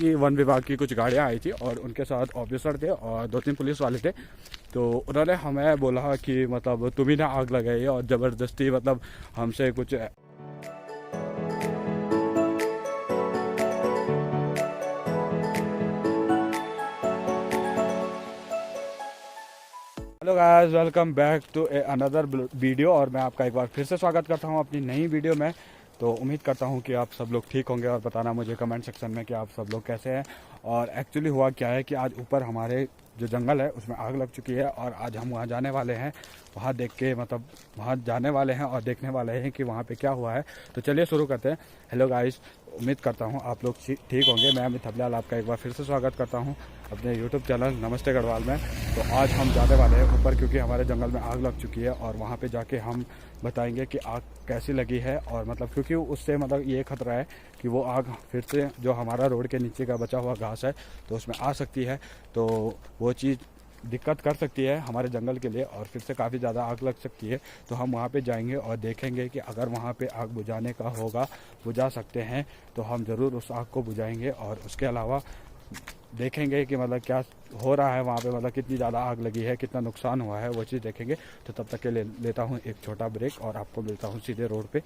कि वन विभाग की कुछ गाड़ियाँ आई थी और उनके साथ ऑफिसर थे और 2-3 पुलिस वाले थे। तो उन्होंने हमें बोला कि मतलब तुम ही ना आग लगाई और ज़बरदस्ती मतलब हमसे कुछ। Hello guys, welcome back to another video. और मैं आपका एक बार फिर से स्वागत करता हूं अपनी नई वीडियो में। तो उम्मीद करता हूं कि आप सब लोग ठीक होंगे और बताना मुझे कमेंट सेक्शन में कि आप सब लोग कैसे हैं। और एक्चुअली हुआ क्या है कि आज ऊपर हमारे जो जंगल है उसमें आग लग चुकी है और आज हम वहां जाने वाले हैं, वहां देख के मतलब वहां जाने वाले हैं और देखने वाले हैं कि वहां पे क्या हुआ है। तो चलिए शुरू करते हैं। हेलो गाइस, उम्मीद करता हूं आप लोग ठीक होंगे। मैं अमित थपलियाल आपका एक बार फिर से स्वागत करता हूं अपने यूट्यूब चैनल नमस्ते गढ़वाल में। तो आज हम जाने वाले हैं ऊपर क्योंकि हमारे जंगल में आग लग चुकी है और वहाँ पे जाके हम बताएंगे कि आग कैसी लगी है। और मतलब क्योंकि उससे मतलब ये खतरा है कि वो आग फिर से जो हमारा रोड के नीचे का बचा हुआ घास है तो उसमें आ सकती है। तो वो चीज़ दिक्कत कर सकती है हमारे जंगल के लिए और फिर से काफ़ी ज़्यादा आग लग सकती है। तो हम वहाँ पे जाएंगे और देखेंगे कि अगर वहाँ पे आग बुझाने का होगा, बुझा सकते हैं तो हम ज़रूर उस आग को बुझाएंगे। और उसके अलावा देखेंगे कि मतलब क्या हो रहा है वहाँ पे, मतलब कितनी ज़्यादा आग लगी है, कितना नुकसान हुआ है, वो चीज़ देखेंगे। तो तब तक के लेता हूँ एक छोटा ब्रेक और आपको मिलता हूँ सीधे रोड पे।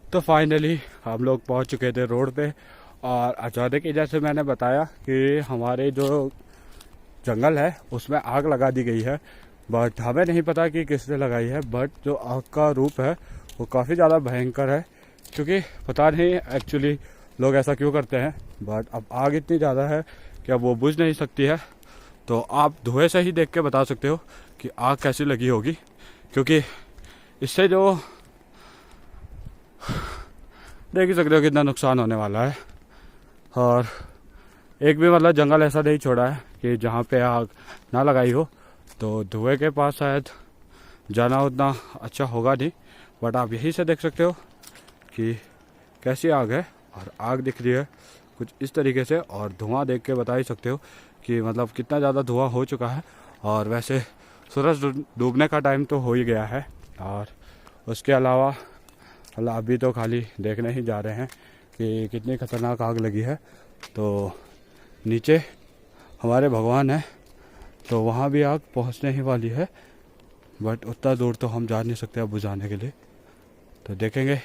तो फाइनली हम लोग पहुँच चुके थे रोड पे और अचानक जैसे मैंने बताया कि हमारे जो जंगल है उसमें आग लगा दी गई है। बट हमें नहीं पता कि किसने लगाई है। बट जो आग का रूप है वो काफ़ी ज़्यादा भयंकर है, क्योंकि पता नहीं एक्चुअली लोग ऐसा क्यों करते हैं। बट अब आग इतनी ज़्यादा है कि अब वो बुझ नहीं सकती है। तो आप धुएं से ही देख के बता सकते हो कि आग कैसी लगी होगी, क्योंकि इससे जो देख ही सकते हो कितना नुकसान होने वाला है। और एक भी मतलब जंगल ऐसा नहीं छोड़ा है कि जहाँ पे आग ना लगाई हो। तो धुएं के पास शायद जाना उतना अच्छा होगा नहीं। बट आप यहीं से देख सकते हो कि कैसी आग है। और आग दिख रही है कुछ इस तरीके से और धुआं देख के बता ही सकते हो कि मतलब कितना ज़्यादा धुआं हो चुका है। और वैसे सूरज डूबने का टाइम तो हो ही गया है। और उसके अलावा मतलब अभी तो खाली देखने ही जा रहे हैं कि कितनी खतरनाक आग लगी है। तो नीचे हमारे भगवान है तो वहाँ भी आग पहुँचने ही वाली है। बट उतना दूर तो हम जा नहीं सकते अब बुझाने के लिए। तो देखेंगे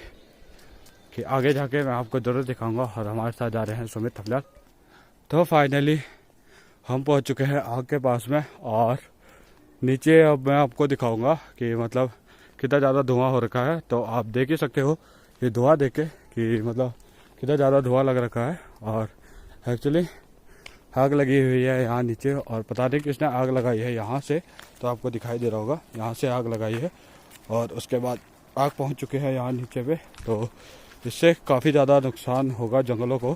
कि आगे जाके मैं आपको ज़रूर दिखाऊंगा। और हमारे साथ जा रहे हैं सुमित थपलियाल। तो फाइनली हम पहुंच चुके हैं आग के पास में और नीचे अब मैं आपको दिखाऊंगा कि मतलब कितना ज़्यादा धुआं हो रखा है। तो आप देख ही सकते हो ये धुआं देख के कि मतलब कितना ज़्यादा धुआं लग रखा है। और एक्चुअली आग लगी हुई है यहाँ नीचे और पता नहीं किसने आग लगाई है यहाँ से। तो आपको दिखाई दे रहा होगा यहाँ से आग लगाई है और उसके बाद आग पहुँच चुके हैं यहाँ नीचे पे। तो इससे काफ़ी ज़्यादा नुकसान होगा जंगलों को।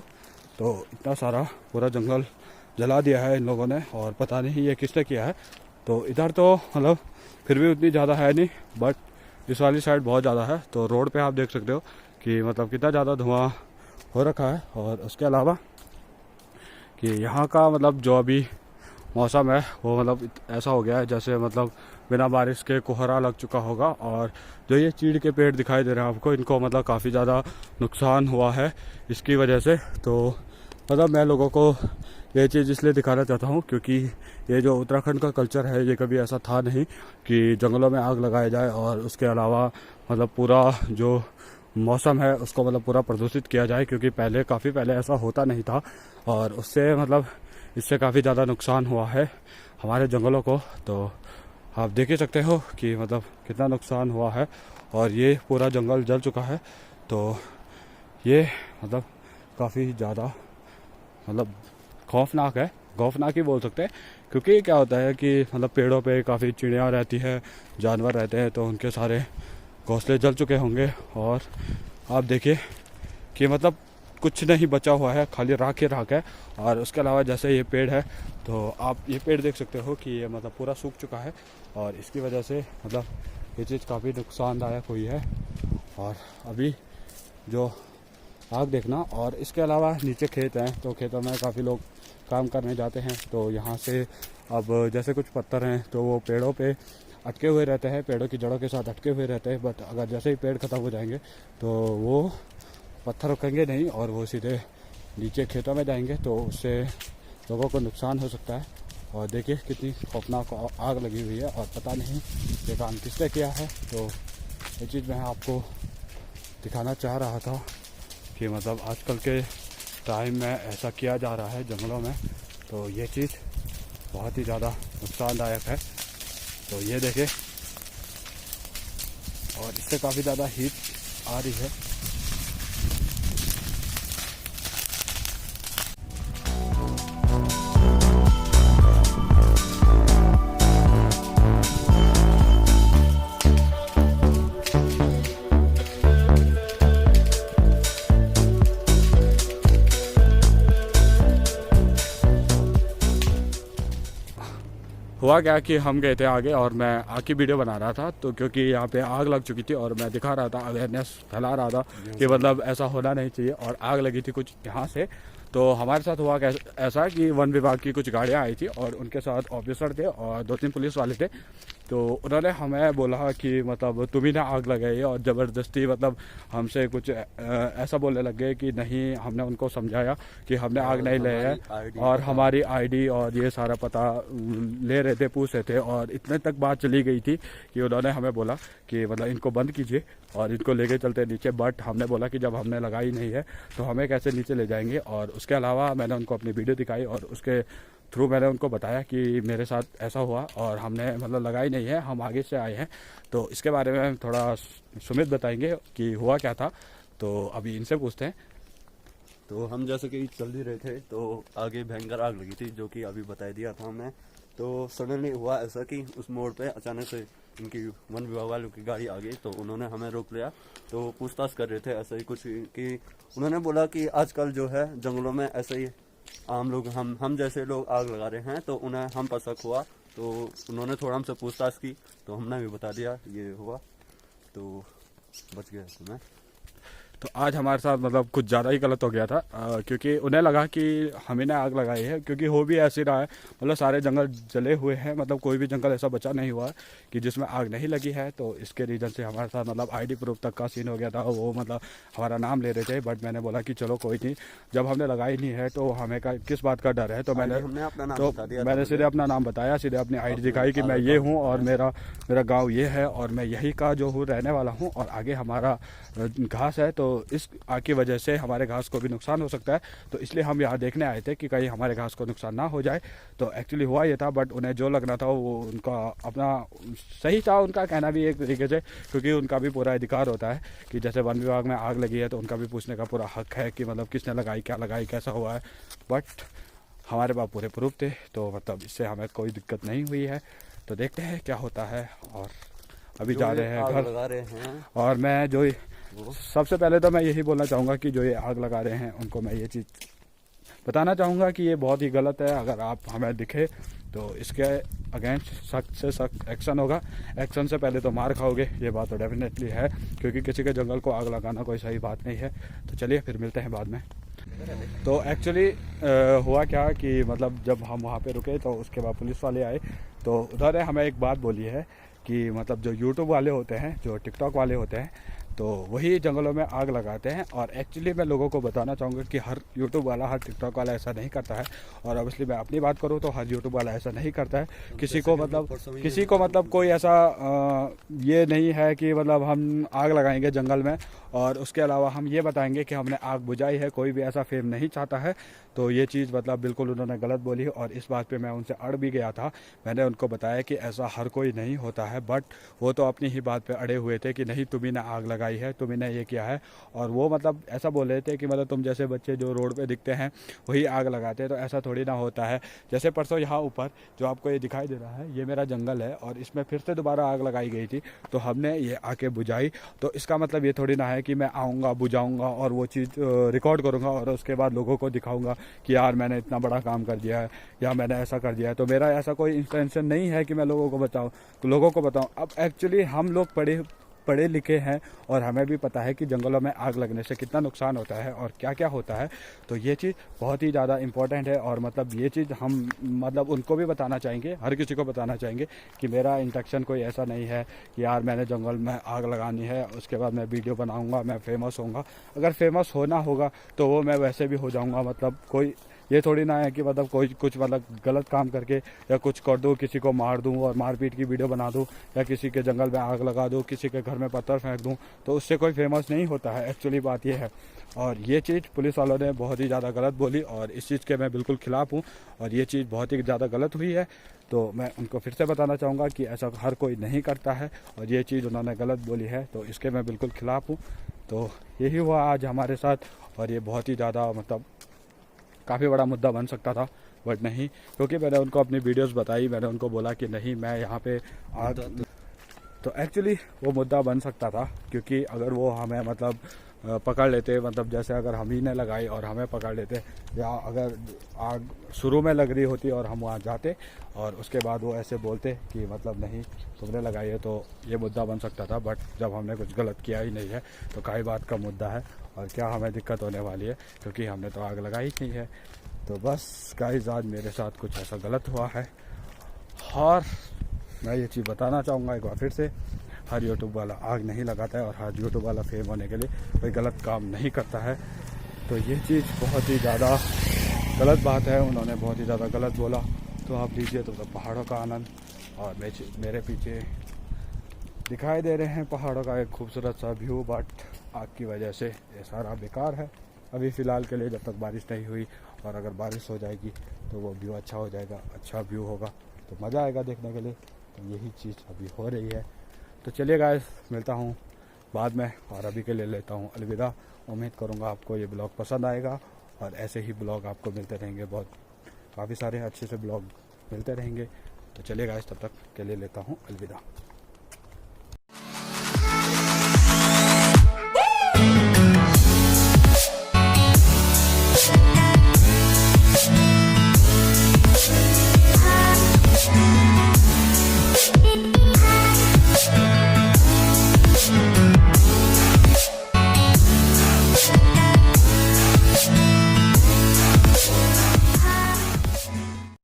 तो इतना सारा पूरा जंगल जला दिया है इन लोगों ने और पता नहीं ये किसने किया है। तो इधर तो मतलब फिर भी उतनी ज़्यादा है नहीं, बट इस वाली साइड बहुत ज़्यादा है। तो रोड पे आप देख सकते हो कि मतलब कितना ज़्यादा धुआं हो रखा है। और उसके अलावा कि यहाँ का मतलब जो अभी मौसम है वो मतलब ऐसा हो गया है जैसे मतलब बिना बारिश के कोहरा लग चुका होगा। और जो ये चीड़ के पेड़ दिखाई दे रहे हैं आपको, इनको मतलब काफ़ी ज़्यादा नुकसान हुआ है इसकी वजह से। तो मतलब मैं लोगों को ये चीज़ इसलिए दिखाना चाहता हूँ क्योंकि ये जो उत्तराखंड का कल्चर है ये कभी ऐसा था नहीं कि जंगलों में आग लगाया जाए और उसके अलावा मतलब पूरा जो मौसम है उसको मतलब पूरा प्रदूषित किया जाए, क्योंकि पहले काफ़ी पहले ऐसा होता नहीं था। और उससे मतलब इससे काफ़ी ज़्यादा नुकसान हुआ है हमारे जंगलों को। तो आप देख ही सकते हो कि मतलब कितना नुकसान हुआ है और ये पूरा जंगल जल चुका है। तो ये मतलब काफ़ी ज़्यादा मतलब खौफनाक है, खौफनाक ही बोल सकते हैं। क्योंकि क्या होता है कि मतलब पेड़ों पे काफ़ी चिड़िया रहती है, जानवर रहते हैं, तो उनके सारे घोंसले जल चुके होंगे। और आप देखिए कि मतलब कुछ नहीं बचा हुआ है, खाली राख ही राख है। और उसके अलावा जैसे ये पेड़ है तो आप ये पेड़ देख सकते हो कि ये मतलब पूरा सूख चुका है और इसकी वजह से मतलब ये चीज़ काफ़ी नुकसानदायक हुई है। और अभी जो आग देखना, और इसके अलावा नीचे खेत हैं तो खेतों में काफ़ी लोग काम करने जाते हैं। तो यहाँ से अब जैसे कुछ पत्थर हैं तो वो पेड़ों पे अटके हुए रहते हैं, पेड़ों की जड़ों के साथ अटके हुए रहते हैं। बट अगर जैसे ही पेड़ ख़त्म हो जाएंगे तो वो पत्थर रुकेंगे नहीं और वो सीधे नीचे खेतों में जाएंगे तो उससे लोगों को नुकसान हो सकता है। और देखिए कितनी खौफनाक आग लगी हुई है और पता नहीं ये काम किसने किया है। तो ये चीज़ मैं आपको दिखाना चाह रहा था कि मतलब आजकल के टाइम में ऐसा किया जा रहा है जंगलों में, तो ये चीज़ बहुत ही ज़्यादा नुकसानदायक है। तो ये देखिए, और इससे काफ़ी ज़्यादा हीट आ रही है। हुआ क्या कि हम गए थे आगे और मैं आग की वीडियो बना रहा था, तो क्योंकि यहाँ पे आग लग चुकी थी और मैं दिखा रहा था, अवेयरनेस फैला रहा था कि मतलब ऐसा होना नहीं चाहिए। और आग लगी थी कुछ यहाँ से, तो हमारे साथ हुआ ऐसा कि वन विभाग की कुछ गाड़ियाँ आई थी और उनके साथ ऑफिसर थे और 2-3 पुलिस वाले थे। तो उन्होंने हमें बोला कि मतलब तुम ही ने आग लगाई है, और ज़बरदस्ती मतलब हमसे कुछ ऐसा बोलने लग गए कि नहीं। हमने उनको समझाया कि हमने आग नहीं लाई है और हमारी आईडी और ये सारा पता ले रहे थे, पूछ रहे थे। और इतने तक बात चली गई थी कि उन्होंने हमें बोला कि मतलब इनको बंद कीजिए और इनको लेके चलते नीचे। बट हमने बोला कि जब हमने लगाई नहीं है तो हमें कैसे नीचे ले जाएंगे। और उसके अलावा मैंने उनको अपनी वीडियो दिखाई और उसके थ्रू मैंने उनको बताया कि मेरे साथ ऐसा हुआ और हमने मतलब लगाई नहीं है, हम आगे से आए हैं। तो इसके बारे में थोड़ा सुमित बताएंगे कि हुआ क्या था। तो अभी इनसे पूछते हैं। तो हम जैसे कि चल ही रहे थे तो आगे भयंकर आग लगी थी, जो कि अभी बता दिया था हमने। तो सडनली हुआ ऐसा कि उस मोड़ पे अचानक से इनकी वन विभाग वालों की गाड़ी आ गई, तो उन्होंने हमें रोक लिया। तो पूछताछ कर रहे थे ऐसा ही कुछ कि उन्होंने बोला कि आजकल जो है जंगलों में ऐसे ही आम लोग हम जैसे लोग आग लगा रहे हैं, तो उन्हें हम पर शक हुआ। तो उन्होंने थोड़ा हमसे पूछताछ की, तो हमने भी बता दिया ये हुआ, तो बच गया तुम्हें। तो आज हमारे साथ मतलब कुछ ज़्यादा ही गलत हो गया था, क्योंकि उन्हें लगा कि हमें ने आग लगाई है, क्योंकि हो भी ऐसे रहा है। मतलब सारे जंगल जले हुए हैं, मतलब कोई भी जंगल ऐसा बचा नहीं हुआ कि जिसमें आग नहीं लगी है। तो इसके रीज़न से हमारे साथ मतलब आईडी प्रूफ तक का सीन हो गया था। वो मतलब हमारा नाम ले रहे थे, बट मैंने बोला कि चलो कोई नहीं, जब हमने लगाई नहीं है तो हमें किस बात का डर है। तो मैंने सीधे अपना नाम बताया, सीधे अपनी आईडी दिखाई कि मैं ये हूँ और मेरा गाँव ये है और मैं यही का जो हूँ रहने वाला हूँ। और आगे हमारा घास है, तो इस आग की वजह से हमारे घास को भी नुकसान हो सकता है। तो इसलिए हम यहाँ देखने आए थे कि कहीं हमारे घास को नुकसान ना हो जाए। तो एक्चुअली हुआ ये था, बट उन्हें जो लगना था वो उनका अपना सही था। उनका कहना भी एक तरीके से, क्योंकि उनका भी पूरा अधिकार होता है कि जैसे वन विभाग में आग लगी है तो उनका भी पूछने का पूरा हक है कि मतलब किसने लगाई, क्या लगाई, कैसा हुआ है। बट हमारे पास पूरे प्रूफ थे, तो मतलब इससे हमें कोई दिक्कत नहीं हुई है। तो देखते हैं क्या होता है। और अभी जा रहे हैं घर लगा रहे हैं। और मैं जो सबसे पहले तो मैं यही बोलना चाहूँगा कि जो ये आग लगा रहे हैं उनको मैं ये चीज़ बताना चाहूँगा कि ये बहुत ही गलत है। अगर आप हमें दिखे तो इसके अगेंस्ट सख्त से सख्त एक्शन होगा। एक्शन से पहले तो मार खाओगे, ये बात तो डेफिनेटली है, क्योंकि किसी के जंगल को आग लगाना कोई सही बात नहीं है। तो चलिए फिर मिलते हैं बाद में। तो एक्चुअली हुआ क्या कि मतलब जब हम वहाँ पे रुके तो उसके बाद पुलिस वाले आए, तो उधर हमें एक बात बोली है कि मतलब जो यूट्यूब वाले होते हैं, जो टिकटॉक वाले होते हैं, तो वही जंगलों में आग लगाते हैं। और एक्चुअली मैं लोगों को बताना चाहूँगा कि हर यूट्यूब वाला, हर टिकटॉक वाला ऐसा नहीं करता है। और ऑब्वियसली मैं अपनी बात करूँ तो हर यूट्यूब वाला ऐसा नहीं करता है। किसी को मतलब कोई ऐसा ये नहीं है कि मतलब हम आग लगाएंगे जंगल में और उसके अलावा हम ये बताएंगे कि हमने आग बुझाई है। कोई भी ऐसा फेम नहीं चाहता है। तो ये चीज़ मतलब बिल्कुल उन्होंने गलत बोली और इस बात पे मैं उनसे अड़ भी गया था। मैंने उनको बताया कि ऐसा हर कोई नहीं होता है, बट वो तो अपनी ही बात पे अड़े हुए थे कि नहीं तुम्ही ने आग लगाई है, तुम्ही ने ये किया है। और वो मतलब ऐसा बोल रहे थे कि मतलब तुम जैसे बच्चे जो रोड पे दिखते हैं वही आग लगाते हैं, तो ऐसा थोड़ी ना होता है। जैसे परसों यहाँ ऊपर जो आपको ये दिखाई दे रहा है, ये मेरा जंगल है और इसमें फिर से दोबारा आग लगाई गई थी, तो हमने ये आके बुझाई। तो इसका मतलब ये थोड़ी ना है कि मैं आऊँगा, बुझाऊँगा और वो चीज़ रिकॉर्ड करूँगा और उसके बाद लोगों को दिखाऊँगा कि यार मैंने इतना बड़ा काम कर दिया है या मैंने ऐसा कर दिया है। तो मेरा ऐसा कोई इंटेंशन नहीं है कि मैं लोगों को बताऊं। अब एक्चुअली हम लोग पढ़े लिखे हैं और हमें भी पता है कि जंगलों में आग लगने से कितना नुकसान होता है और क्या क्या होता है। तो ये चीज़ बहुत ही ज़्यादा इम्पोर्टेंट है और मतलब ये चीज़ हम मतलब उनको भी बताना चाहेंगे, हर किसी को बताना चाहेंगे कि मेरा इंटेंशन कोई ऐसा नहीं है कि यार मैंने जंगल में आग लगानी है उसके बाद मैं वीडियो बनाऊँगा, मैं फेमस होऊंगा। अगर फेमस होना होगा तो वो मैं वैसे भी हो जाऊँगा, मतलब कोई ये थोड़ी ना है कि मतलब कोई कुछ मतलब गलत काम करके या कुछ कर दूँ, किसी को मार दूँ और मारपीट की वीडियो बना दूँ या किसी के जंगल में आग लगा दूँ, किसी के घर में पत्थर फेंक दूँ, तो उससे कोई फेमस नहीं होता है। एक्चुअली बात ये है। और ये चीज़ पुलिस वालों ने बहुत ही ज़्यादा गलत बोली और इस चीज़ के मैं बिल्कुल खिलाफ़ हूँ और ये चीज़ बहुत ही ज़्यादा गलत हुई है। तो मैं उनको फिर से बताना चाहूँगा कि ऐसा हर कोई नहीं करता है और ये चीज़ उन्होंने गलत बोली है, तो इसके मैं बिल्कुल खिलाफ़ हूँ। तो यही हुआ आज हमारे साथ और ये बहुत ही ज़्यादा मतलब काफ़ी बड़ा मुद्दा बन सकता था, बट नहीं, क्योंकि मैंने उनको अपनी वीडियोस बताई, मैंने उनको बोला कि नहीं मैं यहाँ पे आग, तो एक्चुअली वो मुद्दा बन सकता था क्योंकि अगर वो हमें मतलब पकड़ लेते, मतलब जैसे अगर हम ही ने लगाई और हमें पकड़ लेते या अगर आग शुरू में लग रही होती और हम वहाँ जाते और उसके बाद वो ऐसे बोलते कि मतलब नहीं तुमने लगाई है, तो ये मुद्दा बन सकता था। बट जब हमने कुछ गलत किया ही नहीं है तो काई बात का मुद्दा है और क्या हमें दिक्कत होने वाली है क्योंकि हमने तो आग लगाई नहीं है। तो बस गाइस आज मेरे साथ कुछ ऐसा गलत हुआ है और मैं ये चीज़ बताना चाहूँगा एक बार फिर से, हर यूट्यूब वाला आग नहीं लगाता है और हर यूट्यूब वाला फेम होने के लिए कोई गलत काम नहीं करता है। तो ये चीज़ बहुत ही ज़्यादा गलत बात है, उन्होंने बहुत ही ज़्यादा गलत बोला। तो आप लीजिए तो पहाड़ों का आनंद और मेरे पीछे दिखाई दे रहे हैं पहाड़ों का एक खूबसूरत सा व्यू, बट आग की वजह से ये सारा बेकार है अभी फ़िलहाल के लिए, जब तक बारिश नहीं हुई। और अगर बारिश हो जाएगी तो वो व्यू अच्छा हो जाएगा, अच्छा व्यू होगा तो मज़ा आएगा देखने के लिए। तो यही चीज़ अभी हो रही है। तो चलिए गाइस मिलता हूँ बाद में और अभी के लिए लेता हूँ अलविदा। उम्मीद करूँगा आपको ये ब्लॉग पसंद आएगा और ऐसे ही ब्लॉग आपको मिलते रहेंगे, बहुत काफ़ी सारे अच्छे से ब्लॉग मिलते रहेंगे। तो चलिए गाइस तब तक के लिए लेता हूँ अलविदा।